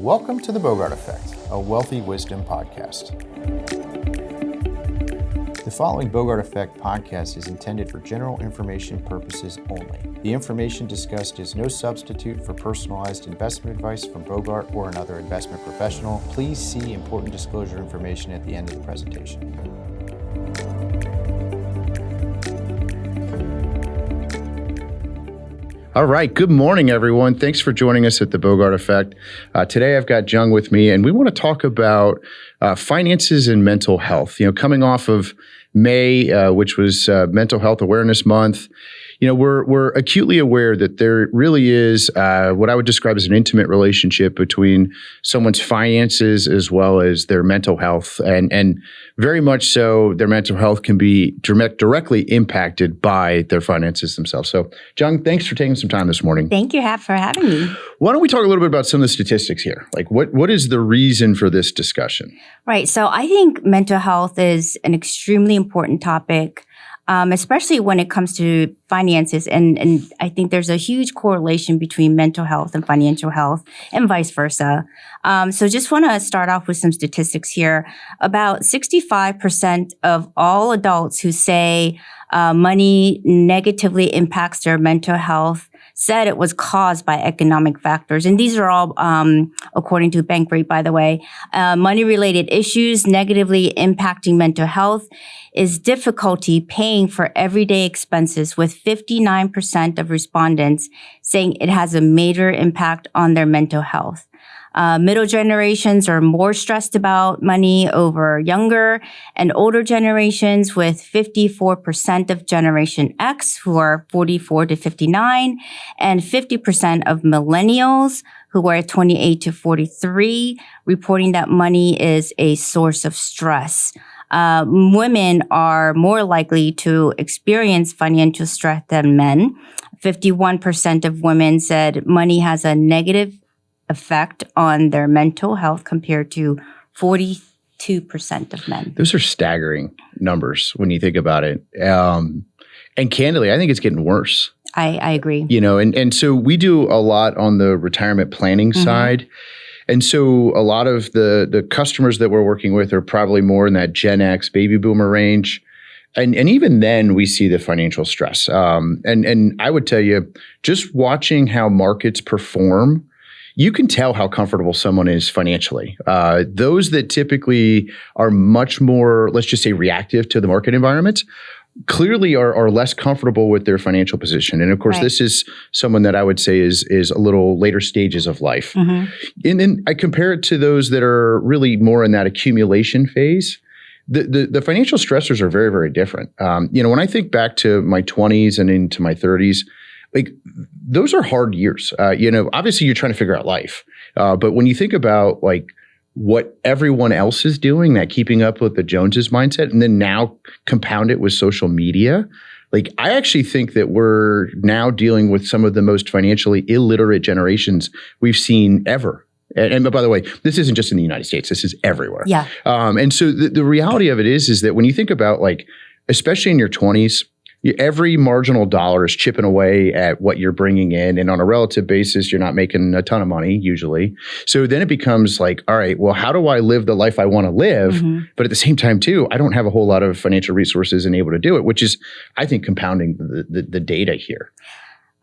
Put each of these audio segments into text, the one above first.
Welcome to the BOGART Effect, a wealthy wisdom podcast. The following BOGART Effect podcast is intended for general information purposes only. The information discussed is no substitute for personalized investment advice from BOGART or another investment professional. Please see important disclosure information at the end of the presentation. All right. Good morning, everyone. Thanks for joining us at the BOGART Effect. Today, I've got Jung with me, and we want to talk about finances and mental health. Coming off of May, which was Mental Health Awareness Month, we're acutely aware that there really is what I would describe as an intimate relationship between someone's finances as well as their mental health, and very much so, their mental health can be directly impacted by their finances themselves. So, Jung, thanks for taking some time this morning. Thank you for having me. Why don't we talk a little bit about some of the statistics here? Like, what is the reason for this discussion? Right. So I think mental health is an extremely important topic, especially when it comes to finances. And I think there's a huge correlation between mental health and financial health and vice versa. So just want to start off with some statistics here. About 65% of all adults who say money negatively impacts their mental health said it was caused by economic factors. And these are all, according to Bankrate, by the way. Money-related issues negatively impacting mental health is difficulty paying for everyday expenses, with 59% of respondents saying it has a major impact on their mental health. Middle generations are more stressed about money over younger and older generations, with 54% of Generation X, who are 44 to 59, and 50% of millennials, who are 28 to 43, reporting that money is a source of stress. Women are more likely to experience financial stress than men. 51% of women said money has a negative effect on their mental health compared to 42% of men. Those are staggering numbers when you think about it. And candidly, I think it's getting worse. I agree. And so we do a lot on the retirement planning side. And so a lot of the customers that we're working with are probably more in that Gen X baby boomer range. And even then we see the financial stress. And I would tell you, just watching how markets perform, you can tell how comfortable someone is financially. Those that typically are much more, let's just say, reactive to the market environment, clearly are less comfortable with their financial position. And of course, This is someone that I would say is a little later stages of life. And then I compare it to those that are really more in that accumulation phase. The financial stressors are very, very different. When I think back to my 20s and into my 30s, like, those are hard years. Obviously you're trying to figure out life. But when you think about like what everyone else is doing, that keeping up with the Joneses mindset, and then now compound it with social media, like, I actually think that we're now dealing with some of the most financially illiterate generations we've seen ever. And by the way, this isn't just in the United States, this is everywhere. Yeah. And so the reality of it is that when you think about, like, especially in your 20s, every marginal dollar is chipping away at what you're bringing in. And on a relative basis, you're not making a ton of money usually. So then it becomes like, all right, well, how do I live the life I want to live? But at the same time, too, I don't have a whole lot of financial resources and able to do it, which is, I think, compounding the data here.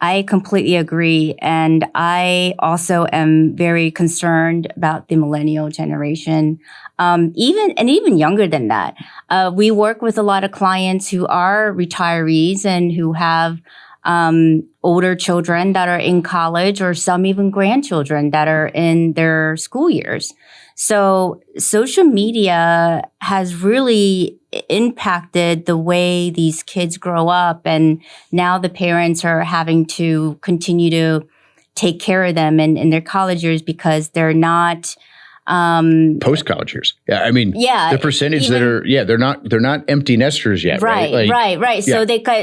I completely agree. And I also am very concerned about the millennial generation, even younger than that. We work with a lot of clients who are retirees and who have older children that are in college, or some even grandchildren that are in their school years. So social media has really impacted the way these kids grow up. And now the parents are having to continue to take care of them in their college years because they're not post-college years. Yeah. I mean, the percentage they're not empty nesters yet. Right. Yeah.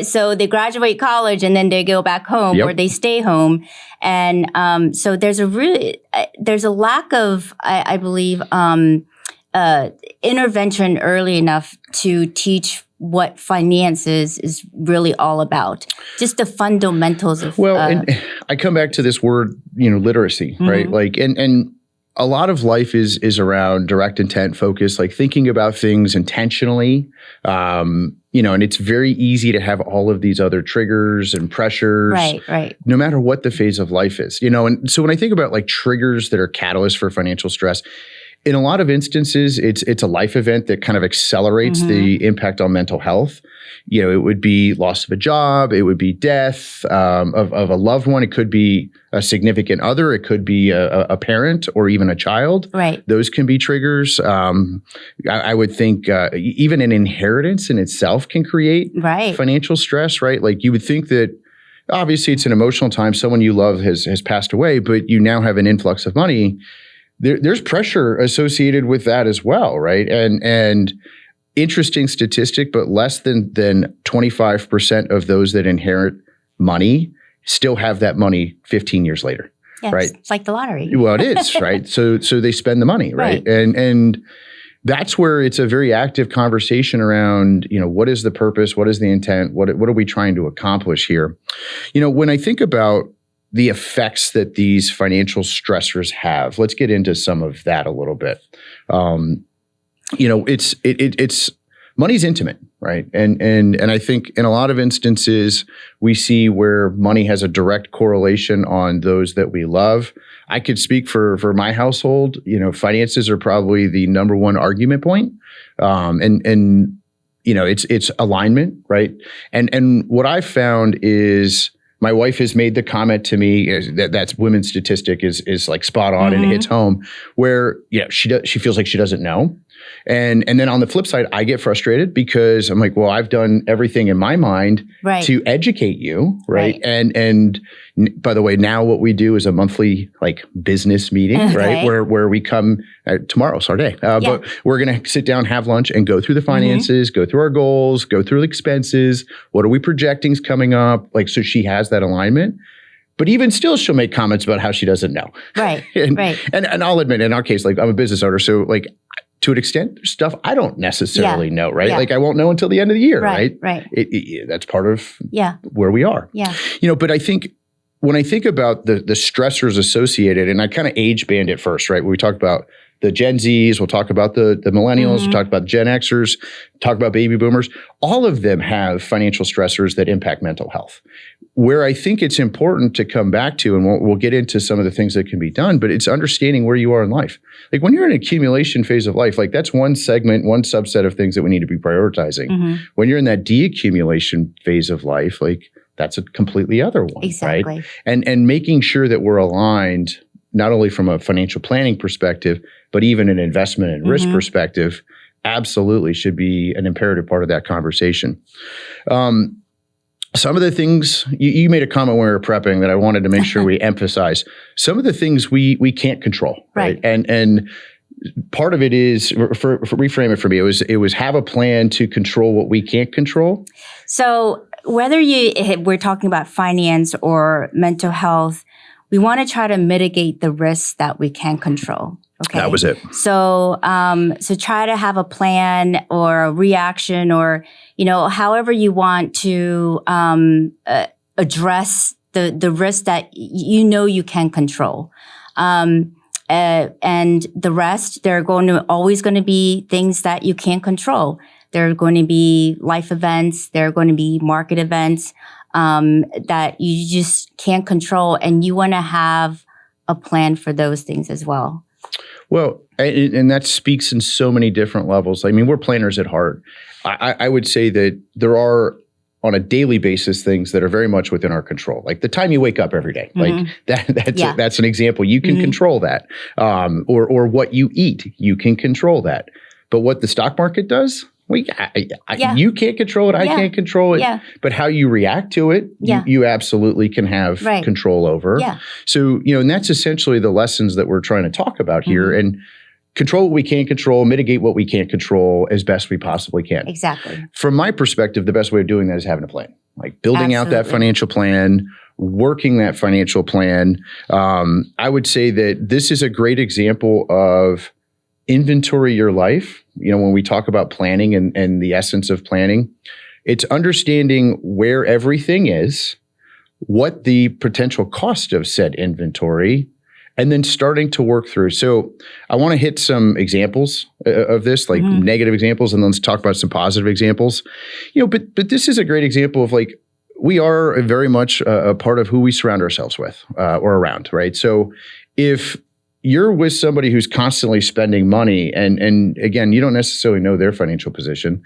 So they graduate college and then they go back home, or they stay home. And so there's a lack of, I believe, intervention early enough to teach what finances is really all about. Just the fundamentals of. Well, and I come back to this word, literacy, right? Like, and a lot of life is around direct intent focus, like thinking about things intentionally. And it's very easy to have all of these other triggers and pressures, right. no matter what the phase of life is. And so when I think about like triggers that are catalysts for financial stress, in a lot of instances, it's a life event that kind of accelerates the impact on mental health. It would be loss of a job, it would be death of a loved one, it could be a significant other, it could be a parent or even a child. Right. Those can be triggers. I would think even an inheritance in itself can create financial stress, right? Like you would think that obviously it's an emotional time, someone you love has passed away, but you now have an influx of money. There's pressure associated with that as well, right? And interesting statistic, but less than 25% of those that inherit money still have that money 15 years later, right? It's like the lottery. Well, it is, right? So they spend the money, right? And that's where it's a very active conversation around, what is the purpose? What is the intent? What are we trying to accomplish here? When I think about the effects that these financial stressors have, let's get into some of that a little bit. It's money's intimate, right? And I think in a lot of instances we see where money has a direct correlation on those that we love. I could speak for my household. Finances are probably the number one argument point, it's alignment, right? And what I've found is my wife has made the comment to me that's women's statistic is like spot on and it hits home where she feels like she doesn't know. And then on the flip side, I get frustrated because I'm like, well, I've done everything in my mind to educate you, right? And by the way, now what we do is a monthly like business meeting, right? Where we come tomorrow's our day, but we're going to sit down, have lunch, and go through the finances, go through our goals, go through the expenses. What are we projecting is coming up? Like, so she has that alignment. But even still, she'll make comments about how she doesn't know. Right. And I'll admit, in our case, like I'm a business owner, so like to an extent, there's stuff I don't necessarily know, right? Like I won't know until the end of the year, right? That's part of where we are. But I think when I think about the stressors associated, and I kind of age band it first, right? Where we talk about the Gen Zs, we'll talk about the millennials, we'll talk about Gen Xers, talk about baby boomers. All of them have financial stressors that impact mental health. Where I think it's important to come back to, and we'll get into some of the things that can be done, but it's understanding where you are in life. Like when you're in an accumulation phase of life, like that's one segment, one subset of things that we need to be prioritizing. When you're in that deaccumulation phase of life, like that's a completely other one, right? And making sure that we're aligned, not only from a financial planning perspective, but even an investment and risk perspective, absolutely should be an imperative part of that conversation. Some of the things, you made a comment when we were prepping that I wanted to make sure we emphasize. Some of the things we can't control, right? And part of it is, reframe it for me, it was have a plan to control what we can't control. So whether we're talking about finance or mental health, we want to try to mitigate the risks that we can control. Okay. That was it. So, so try to have a plan or a reaction, or however you want to address the risk that you can control. And the rest, there are always going to be things that you can't control. There are going to be life events. There are going to be market events that you just can't control, and you want to have a plan for those things as well. Well, and that speaks in so many different levels. I mean, we're planners at heart. I would say that there are, on a daily basis, things that are very much within our control. Like the time you wake up every day, like that's an example. You can control that. Or what you eat, you can control that. But what the stock market does, you can't control it. I can't control it. But how you react to it, you absolutely can have control over. So, and that's essentially the lessons that we're trying to talk about here. And control what we can't control, mitigate what we can't control as best we possibly can. Exactly. From my perspective, the best way of doing that is having a plan. Like building out that financial plan, working that financial plan. I would say that this is a great example of inventory your life. When we talk about planning and the essence of planning, it's understanding where everything is, what the potential cost of said inventory, and then starting to work through. So I want to hit some examples of this, like negative examples, and then let's talk about some positive examples. But this is a great example of like, we are very much a part of who we surround ourselves with or around, right? So if you're with somebody who's constantly spending money, and again, you don't necessarily know their financial position,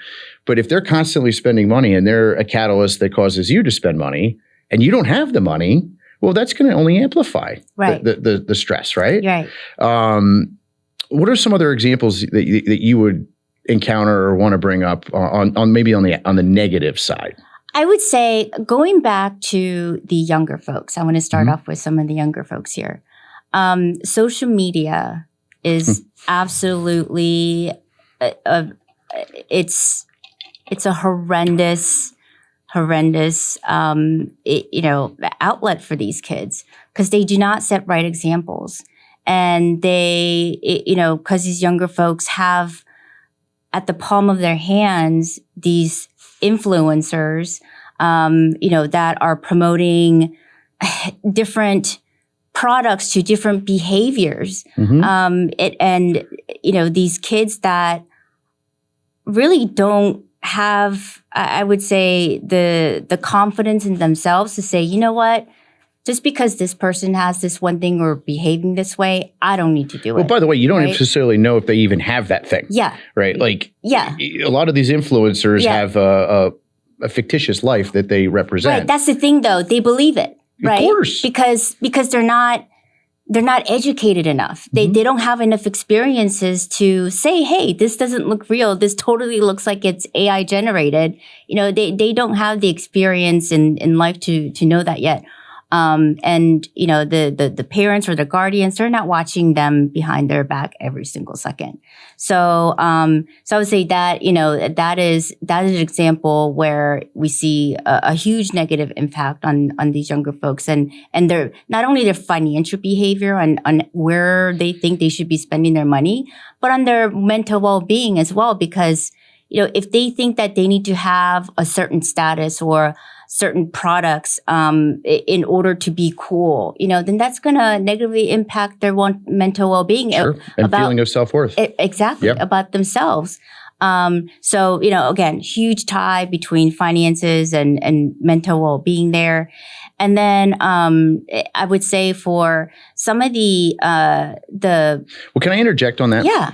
but if they're constantly spending money and they're a catalyst that causes you to spend money and you don't have the money, well, that's going to only amplify the stress, right? Right. What are some other examples that you would encounter or want to bring up on maybe on the negative side? I would say going back to the younger folks, I want to start off with some of the younger folks here. Social media is absolutely it's a horrendous outlet for these kids because they do not set right examples, and because these younger folks have at the palm of their hands these influencers, that are promoting different products to different behaviors. These kids that really don't have, I would say, the confidence in themselves to say, you know what? Just because this person has this one thing or behaving this way, I don't need to do it. Well, by the way, you don't necessarily know if they even have that thing. Yeah. Right? Like, a lot of these influencers have a fictitious life that they represent. Right. That's the thing, though. They believe it. Right? Of course. Because they're not educated enough. They don't have enough experiences to say, hey, this doesn't look real. This totally looks like it's AI generated. They don't have the experience in life to know that yet. The parents or the guardians, they're not watching them behind their back every single second. So I would say that, that is an example where we see a huge negative impact on these younger folks and their, not only their financial behavior on where they think they should be spending their money, but on their mental well-being as well. Because, if they think that they need to have a certain status or certain products in order to be cool, then that's going to negatively impact their mental well-being. Sure. And feeling of self-worth. Exactly. Yep. About themselves. Again, huge tie between finances and mental well-being there. And then I would say for some of the Well, can I interject on that? Yeah.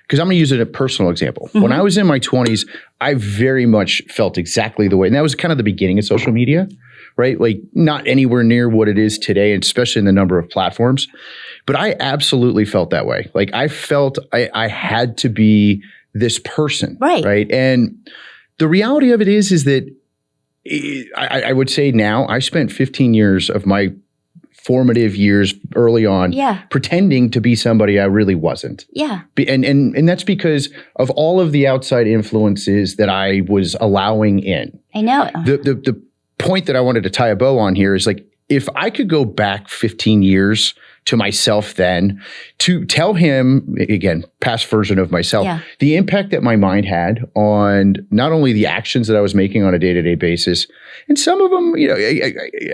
Because I'm going to use a personal example. When I was in my 20s, I very much felt exactly the way. And that was kind of the beginning of social media, right? Like not anywhere near what it is today, especially in the number of platforms. But I absolutely felt that way. Like I felt I had to be this person. Right. And the reality of it is that I would say now I spent 15 years of my formative years early on pretending to be somebody I really wasn't. Yeah. And that's because of all of the outside influences that I was allowing in. I know. The point that I wanted to tie a bow on here is like, if I could go back 15 years to myself then to tell him, again, past version of myself, the impact that my mind had on not only the actions that I was making on a day-to-day basis, and some of them,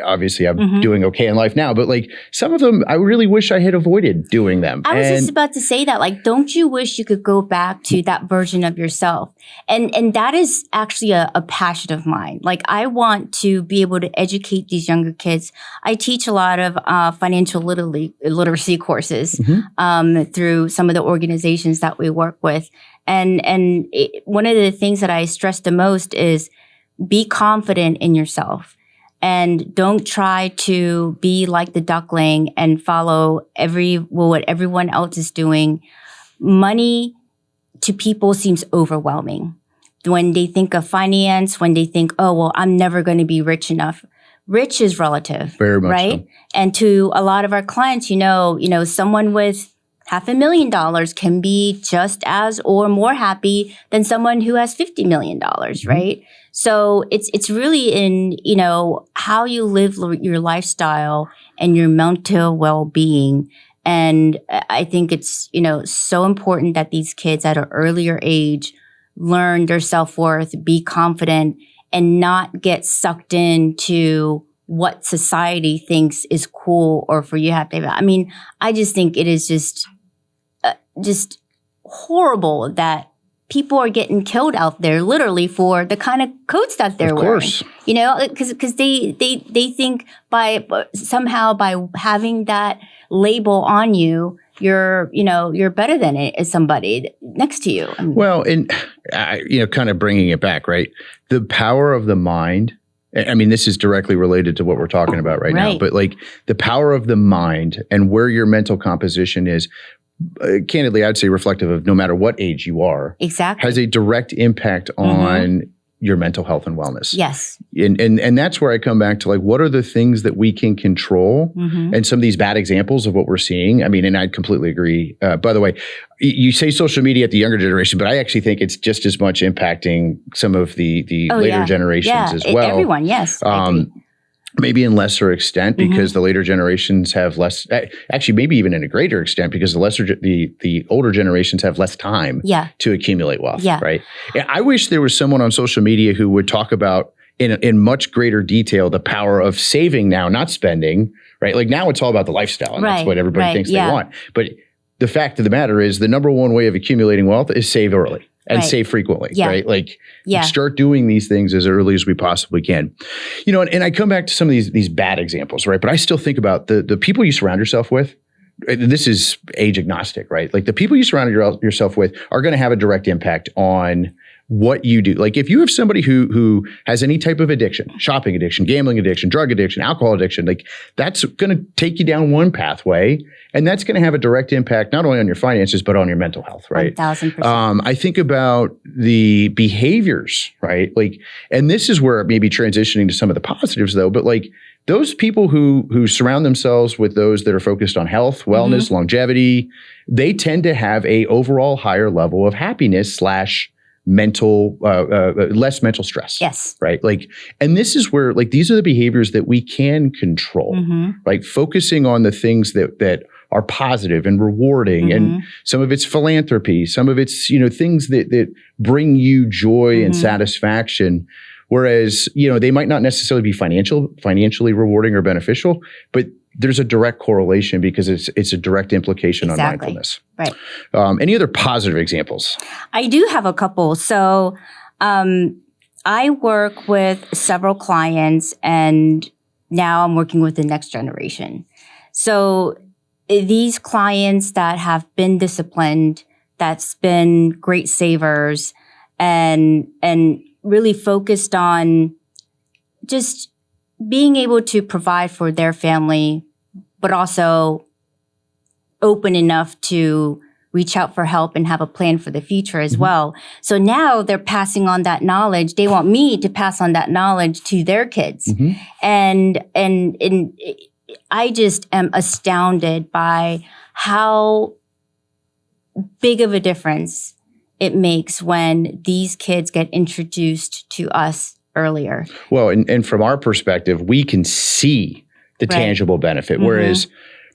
obviously I'm doing okay in life now, but like some of them, I really wish I had avoided doing them. I was just about to say that, like, don't you wish you could go back to that version of yourself? And that is actually a passion of mine. Like, I want to be able to educate these younger kids. I teach a lot of financial literacy courses through some of the organizations that we work with. And one of the things that I stress the most is be confident in yourself and don't try to be like the duckling and follow what everyone else is doing. Money to people seems overwhelming. When they think of finance, when they think, oh, well, I'm never going to be rich enough. Rich is relative, very much right? So. And to a lot of our clients, someone with $500,000 can be just as or more happy than someone who has $50 million, right? So it's really in, how you live your lifestyle and your mental well-being. And I think it's, so important that these kids at an earlier age learn their self-worth, be confident, and not get sucked into what society thinks is cool or for you to have to have. I mean, I just think it is just horrible that people are getting killed out there literally for the kind of coats that they're wearing. You know, because they think somehow by having that label on you, you're better than somebody next to you. I mean, well, and kind of bringing it back, right? The power of the mind. I mean, this is directly related to what we're talking about right now, but like the power of the mind and where your mental composition is, candidly, I'd say reflective of no matter what age you are, exactly, has a direct impact on your mental health and wellness. Yes. And that's where I come back to like, what are the things that we can control? And some of these bad examples of what we're seeing. I mean, and I completely agree. By the way, you say social media at the younger generation, but I actually think it's just as much impacting some of the later generations as well. Everyone, yes. I agree. Maybe in lesser extent because the later generations have less, actually maybe even in a greater extent because the older generations have less time to accumulate wealth, right? I wish there was someone on social media who would talk about in much greater detail the power of saving now, not spending, right? Like now it's all about the lifestyle and that's what everybody thinks they want. But the fact of the matter is the number one way of accumulating wealth is save early. And save frequently, right? Like start doing these things as early as we possibly can. You know, and I come back to some of these bad examples, right? But I still think about the people you surround yourself with. This is age agnostic, right? Like the people you surround yourself with are going to have a direct impact on what you do. Like if you have somebody who has any type of addiction, shopping addiction, gambling addiction, drug addiction, alcohol addiction, like that's going to take you down one pathway and that's going to have a direct impact not only on your finances, but on your mental health, right? 1,000%. I think about the behaviors, right? Like, and this is where maybe transitioning to some of the positives though, but like those people who surround themselves with those that are focused on health, wellness, longevity, they tend to have a overall higher level of happiness / mental, less mental stress. Yes. Right. Like, and this is where like, these are the behaviors that we can control, right? Focusing on the things that are positive and rewarding and some of it's philanthropy, some of it's, things that bring you joy and satisfaction. Whereas, they might not necessarily be financially rewarding or beneficial, but there's a direct correlation because it's a direct implication on mindfulness. Right. Any other positive examples? I do have a couple. So I work with several clients and now I'm working with the next generation. So these clients that have been disciplined, that's been great savers and really focused on just being able to provide for their family, but also open enough to reach out for help and have a plan for the future as well. So now they're passing on that knowledge. They want me to pass on that knowledge to their kids. And I just am astounded by how big of a difference it makes when these kids get introduced to us earlier. Well, and from our perspective, we can see the tangible benefit, whereas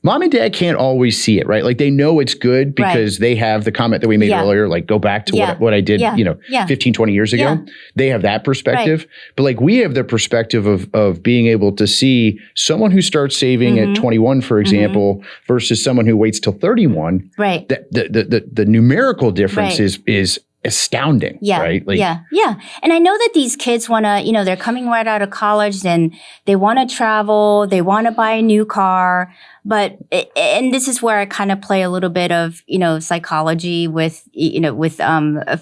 mom and dad can't always see it, right? Like they know it's good because they have the comment that we made earlier, like go back to what I did, 15, 20 years ago. They have that perspective. But like we have the perspective of being able to see someone who starts saving at 21, for example, versus someone who waits till 31. Right. The numerical difference is astounding, right? Like, And I know that these kids want to, they're coming right out of college and they want to travel, they want to buy a new car. But, and this is where I kind of play a little bit of, psychology with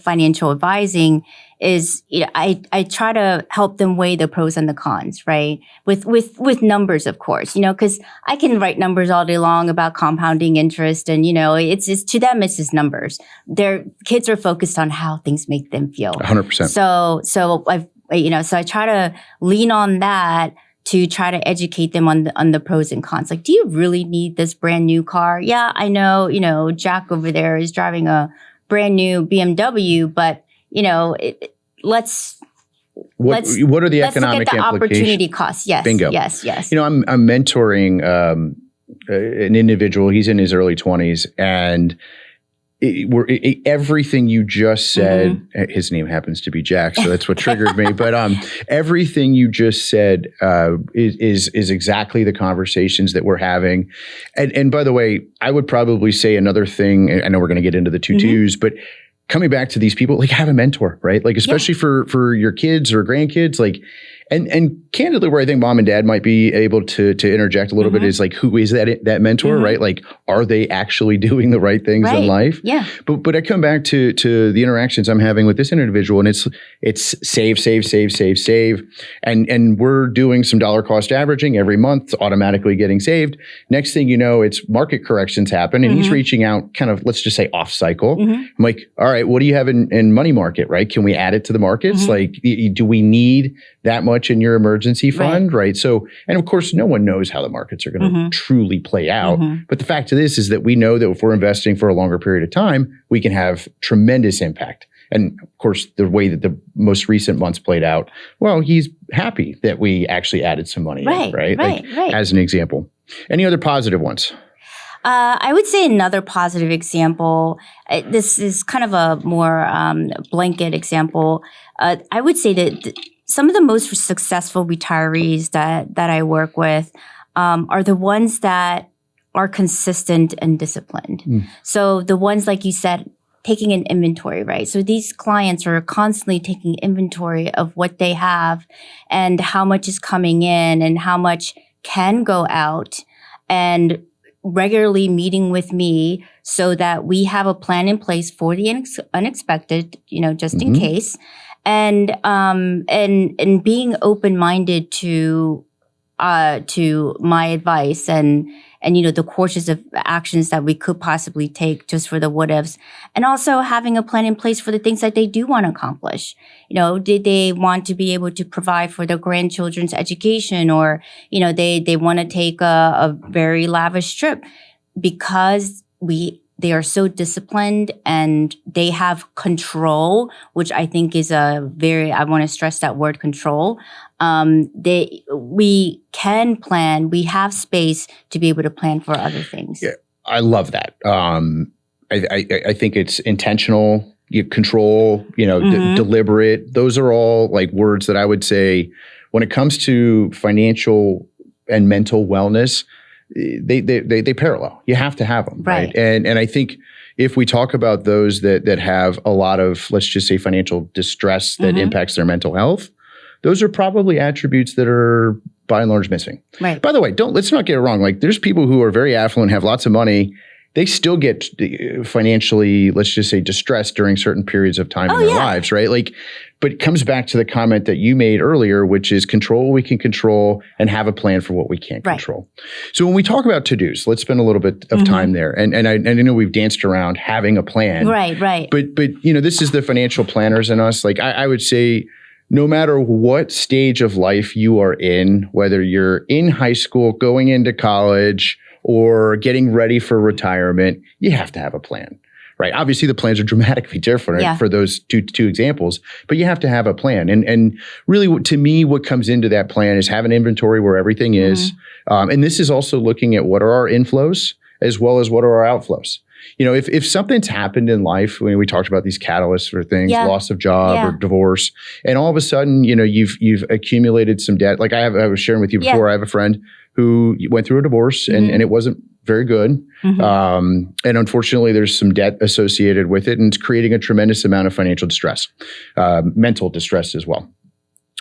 financial advising is, I try to help them weigh the pros and the cons, right? With numbers, of course, because I can write numbers all day long about compounding interest and, it's to them, it's just numbers. Their kids are focused on how things make them feel. 100%. So I try to lean on that to try to educate them on the pros and cons. Like, do you really need this brand new car? Yeah, I know, Jack over there is driving a brand new BMW, but, what are the economic look at the implications? Opportunity costs. Yes. Bingo. Yes. I'm mentoring an individual. He's in his early 20s and everything you just said, his name happens to be Jack, so that's what triggered me. But everything you just said is exactly the conversations that we're having. And by the way, I would probably say another thing. I know we're going to get into the twos, but coming back to these people, like have a mentor, right? Like especially for your kids or grandkids, like. And candidly, where I think mom and dad might be able to interject a little bit is like, who is that mentor, right? Like, are they actually doing the right things in life? Yeah. But I come back to the interactions I'm having with this individual, and it's save, and we're doing some dollar cost averaging every month, automatically getting saved. Next thing you know, it's market corrections happen, and he's reaching out, kind of, let's just say off cycle. I'm like, all right, what do you have in money market, right? Can we add it to the markets? Like, do we need that much in your emergency fund, right? So, and of course, no one knows how the markets are going to truly play out. But the fact of this is that we know that if we're investing for a longer period of time, we can have tremendous impact. And of course, the way that the most recent months played out, well, he's happy that we actually added some money in, right? As an example. Any other positive ones? I would say another positive example, this is kind of a more blanket example. I would say that some of the most successful retirees that I work with are the ones that are consistent and disciplined. So the ones, like you said, taking an inventory, right? So these clients are constantly taking inventory of what they have and how much is coming in and how much can go out, and regularly meeting with me so that we have a plan in place for the unexpected, just in case. And being open-minded to my advice and the courses of actions that we could possibly take just for the what ifs, and also having a plan in place for the things that they do want to accomplish. Did they want to be able to provide for their grandchildren's education, or they want to take a very lavish trip because they are so disciplined and they have control, which I think is I want to stress that word, control. We can plan, we have space to be able to plan for other things. Yeah, I love that. I think it's intentional, control, deliberate. Those are all like words that I would say when it comes to financial and mental wellness, they parallel. You have to have them, right? And I think if we talk about those that have a lot of, let's just say, financial distress that impacts their mental health, those are probably attributes that are by and large missing. Right. By the way, let's not get it wrong. Like, there's people who are very affluent, have lots of money. They still get financially, let's just say, distressed during certain periods of time in their lives, right? Like, but it comes back to the comment that you made earlier, which is control what we can control and have a plan for what we can't control. So when we talk about to-dos, let's spend a little bit of time there. And I know we've danced around having a plan. Right. But this is the financial planners in us. Like, I would say, no matter what stage of life you are in, whether you're in high school, going into college, or getting ready for retirement, you have to have a plan, right? Obviously, the plans are dramatically different for those two examples, but you have to have a plan. And really, to me, what comes into that plan is have an inventory where everything is. And this is also looking at what are our inflows as well as what are our outflows. If something's happened in life, when we talked about these catalysts for things, loss of job or divorce, and all of a sudden, you've accumulated some debt. Like I was sharing with you before, I have a friend who went through a divorce and it wasn't very good. And unfortunately, there's some debt associated with it, and it's creating a tremendous amount of financial distress, mental distress as well.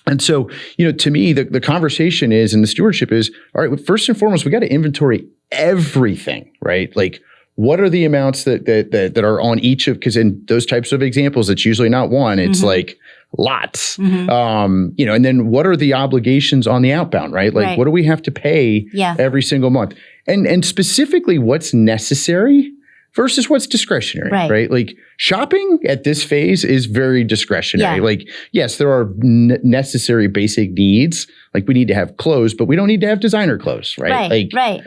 And so, to me, the conversation is, and the stewardship is, all right, first and foremost, we got to inventory everything, right? Like, what are the amounts that are on each of, because in those types of examples, it's usually not one, it's like lots. And then what are the obligations on the outbound, right? Like, what do we have to pay every single month? And specifically what's necessary versus what's discretionary, right? Like, shopping at this phase is very discretionary. Like, yes, there are necessary basic needs. Like, we need to have clothes, but we don't need to have designer clothes, right? Right.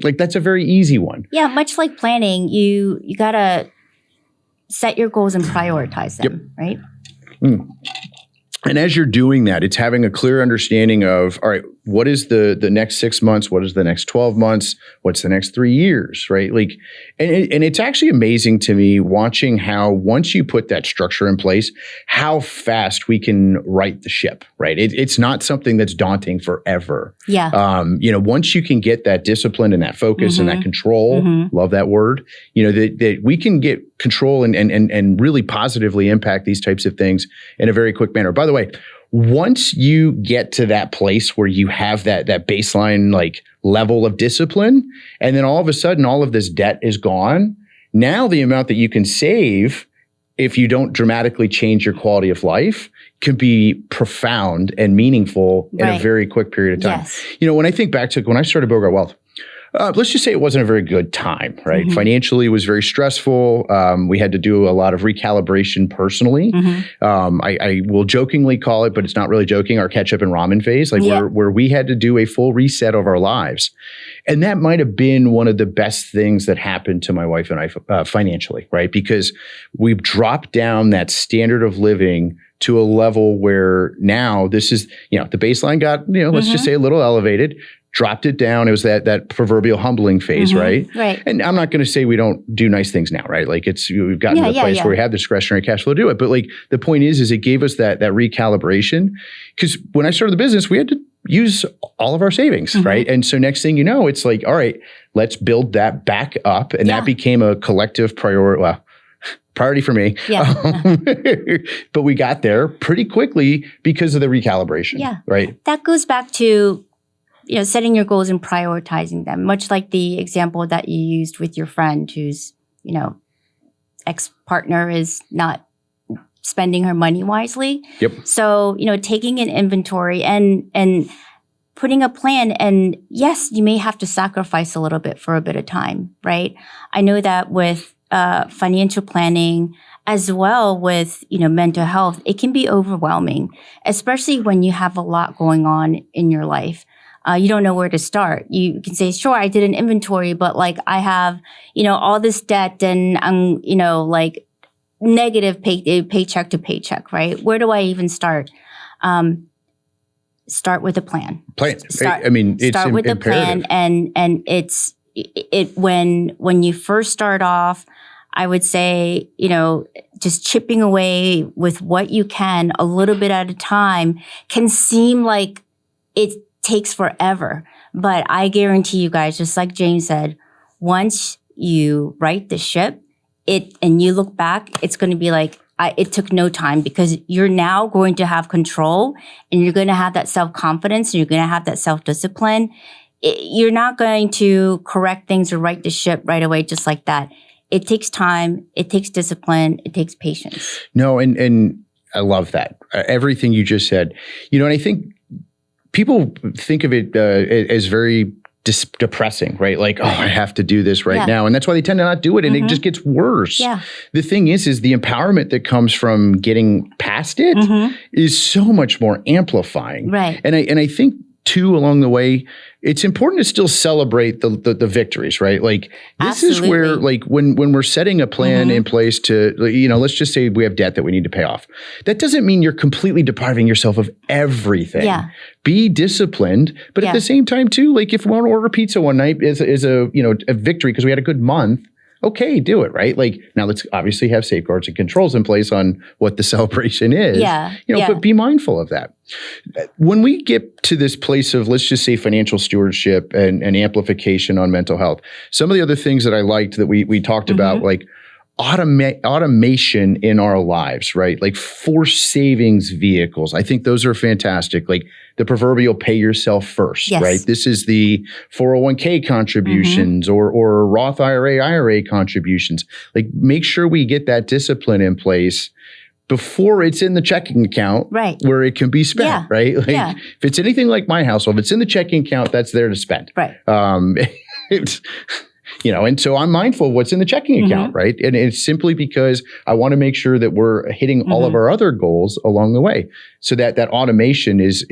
Like that's a very easy one. Yeah, much like planning, you gotta set your goals and prioritize them, right? And as you're doing that, it's having a clear understanding of, all right, what is the next 6 months? What is the next 12 months? What's the next 3 years, right? Like, and it's actually amazing to me watching how once you put that structure in place, how fast we can right the ship, right? It's not something that's daunting forever. Yeah. Once you can get that discipline and that focus and that control, love that word, that we can get control and really positively impact these types of things in a very quick manner. By the way, once you get to that place where you have that baseline like level of discipline, and then all of a sudden all of this debt is gone, now the amount that you can save if you don't dramatically change your quality of life can be profound and meaningful in a very quick period of time. Yes. When I think back to when I started Bogart Wealth, let's just say it wasn't a very good time, right? Financially, it was very stressful. We had to do a lot of recalibration personally. I will jokingly call it, but it's not really joking, our ketchup and ramen phase, like where we had to do a full reset of our lives. And that might have been one of the best things that happened to my wife and I financially, right? Because we've dropped down that standard of living to a level where now this is, the baseline got, let's just say a little elevated. Dropped it down. It was that proverbial humbling phase, right? Right. And I'm not going to say we don't do nice things now, right? Like we've gotten to the place where we have the discretionary cash flow to do it. But like the point is it gave us that recalibration. Because when I started the business, we had to use all of our savings, right? And so next thing you know, it's like, all right, let's build that back up. And that became a collective priority for me. Yeah. But we got there pretty quickly because of the recalibration, right? That goes back to setting your goals and prioritizing them, much like the example that you used with your friend whose, ex-partner is not spending her money wisely. Yep. So, taking an inventory and putting a plan, and yes, you may have to sacrifice a little bit for a bit of time, right? I know that with financial planning, as well with, mental health, it can be overwhelming, especially when you have a lot going on in your life. You don't know where to start. You can say, sure, I did an inventory, but like I have, all this debt and I'm, like negative paycheck to paycheck, right? Where do I even start? Start with a plan. It's start with a plan, and it's when you first start off, I would say, just chipping away with what you can a little bit at a time can seem like it takes forever. But I guarantee you guys, just like James said, once you right the ship, and you look back, it's going to be like, it took no time, because you're now going to have control and you're going to have that self-confidence and you're going to have that self-discipline. You're not going to correct things or right the ship right away just like that. It takes time. It takes discipline. It takes patience. No, and I love that. Everything you just said. And I think people think of it as very depressing, right? Like, oh, I have to do this right now. And that's why they tend to not do it. And it just gets worse. Yeah. The thing is the empowerment that comes from getting past it is so much more amplifying. Right. And I think too, along the way, it's important to still celebrate the victories, right? Like this is where, like when we're setting a plan in place to, let's just say we have debt that we need to pay off. That doesn't mean you're completely depriving yourself of everything. Yeah. Be disciplined, but at the same time too, like if we want to order pizza one night is a victory because we had a good month. Okay, do it, right? Like now let's obviously have safeguards and controls in place on what the celebration is. But be mindful of that. When we get to this place of, let's just say, financial stewardship and amplification on mental health, some of the other things that I liked that we talked about, like automation in our lives, right? Like forced savings vehicles. I think those are fantastic. Like the proverbial pay yourself first, right? This is the 401k contributions or Roth IRA contributions. Like make sure we get that discipline in place before it's in the checking account, where it can be spent, right? Like if it's anything like my household, if it's in the checking account, that's there to spend. Right. And so I'm mindful of what's in the checking account, right? And it's simply because I want to make sure that we're hitting all of our other goals along the way. So that automation is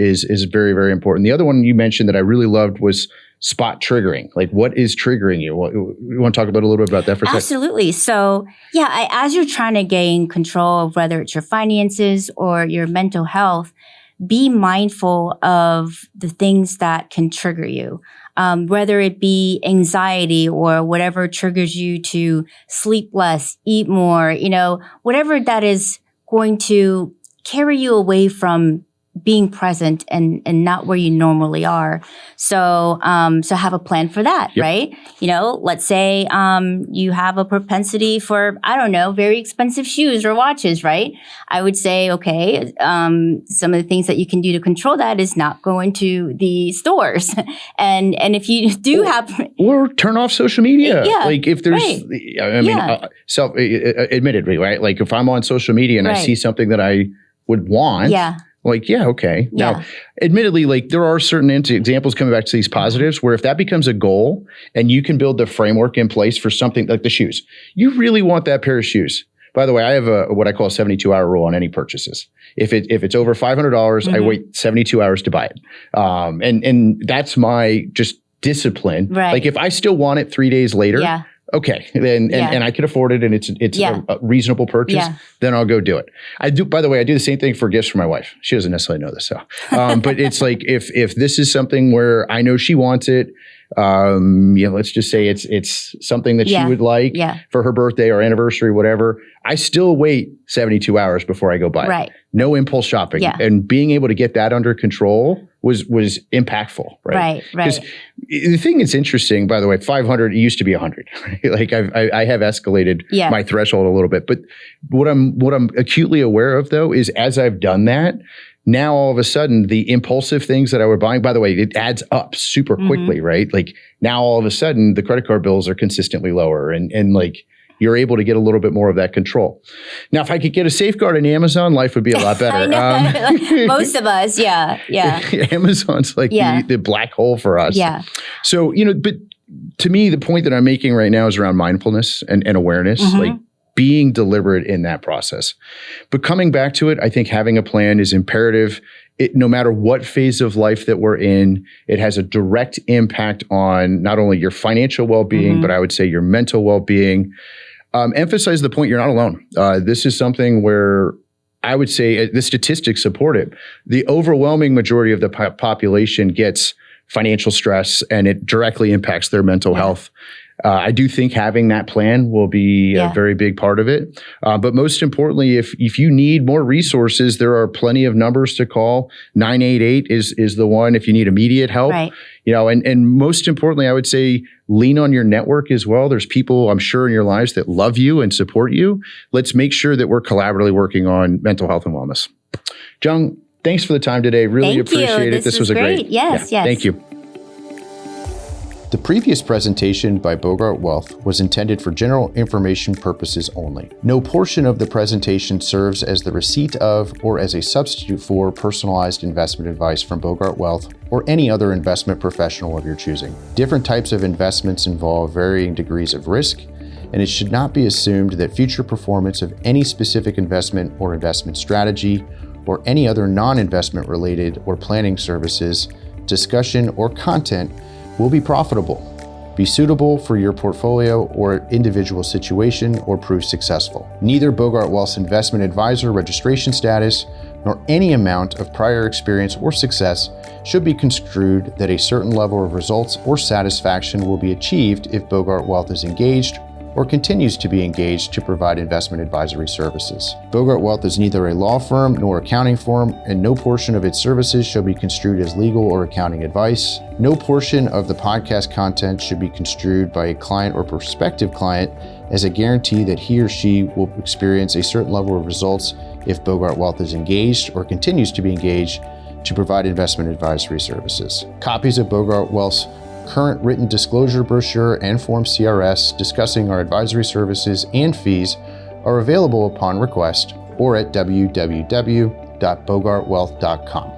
very, very important. The other one you mentioned that I really loved was spot triggering. Like what is triggering you? You want to talk about a little bit about that for a second? Absolutely. So as you're trying to gain control of whether it's your finances or your mental health, be mindful of the things that can trigger you. Whether it be anxiety or whatever triggers you to sleep less, eat more, whatever that is going to carry you away from being present and not where you normally are. So have a plan for that, yep. right? Let's say you have a propensity for, I don't know, very expensive shoes or watches, right? I would say, okay, some of the things that you can do to control that is not go into the stores. and if you do or turn off social media. Yeah, like if there's, right. admittedly, right? Like if I'm on social media and right. I see something that I would want, like, okay. Yeah. Now, admittedly, like there are certain examples coming back to these positives where if that becomes a goal and you can build the framework in place for something like the shoes, you really want that pair of shoes. By the way, I have what I call a 72-hour rule on any purchases. If it's over $500, I wait 72 hours to buy it. And that's my just discipline. Right. Like if I still want it 3 days later, okay, then and I can afford it and it's a reasonable purchase, then I'll go do it. By the way, I do the same thing for gifts for my wife. She doesn't necessarily know this, so but it's like if this is something where I know she wants it, let's just say it's something that she would like for her birthday or anniversary, whatever, I still wait 72 hours before I go buy it. No impulse shopping. And being able to get that under control was impactful, right? Because the thing that's interesting, by the way, 500, it used to be 100. Right? Like I have escalated my threshold a little bit. But what I'm acutely aware of though is as I've done that, now all of a sudden the impulsive things that I were buying, by the way, it adds up super quickly, right? Like now all of a sudden the credit card bills are consistently lower and like you're able to get a little bit more of that control. Now, if I could get a safeguard in Amazon, life would be a lot better. I know. Most of us, yeah. Amazon's like the black hole for us. Yeah. So, but to me, the point that I'm making right now is around mindfulness and awareness, like being deliberate in that process. But coming back to it, I think having a plan is imperative. No matter what phase of life that we're in, it has a direct impact on not only your financial well-being, but I would say your mental well-being. Emphasize the point you're not alone. This is something where I would say the statistics support it. The overwhelming majority of the population gets financial stress and it directly impacts their mental health. I do think having that plan will be a very big part of it. But most importantly, if you need more resources, there are plenty of numbers to call. 988 is the one if you need immediate help. Right. And most importantly, I would say lean on your network as well. There's people I'm sure in your lives that love you and support you. Let's make sure that we're collaboratively working on mental health and wellness. Jung, thanks for the time today. Really appreciate it. This was a great. Yes. Thank you. The previous presentation by Bogart Wealth was intended for general information purposes only. No portion of the presentation serves as the receipt of or as a substitute for personalized investment advice from Bogart Wealth or any other investment professional of your choosing. Different types of investments involve varying degrees of risk, and it should not be assumed that future performance of any specific investment or investment strategy or any other non-investment related or planning services, discussion, or content will be profitable, be suitable for your portfolio or individual situation, or prove successful. Neither Bogart Wealth's investment advisor registration status nor any amount of prior experience or success should be construed that a certain level of results or satisfaction will be achieved if Bogart Wealth is engaged or continues to be engaged to provide investment advisory services. Bogart Wealth is neither a law firm nor accounting firm, and no portion of its services shall be construed as legal or accounting advice. No portion of the podcast content should be construed by a client or prospective client as a guarantee that he or she will experience a certain level of results if Bogart Wealth is engaged or continues to be engaged to provide investment advisory services. Copies of Bogart Wealth's current written disclosure brochure and Form CRS discussing our advisory services and fees are available upon request or at www.bogartwealth.com.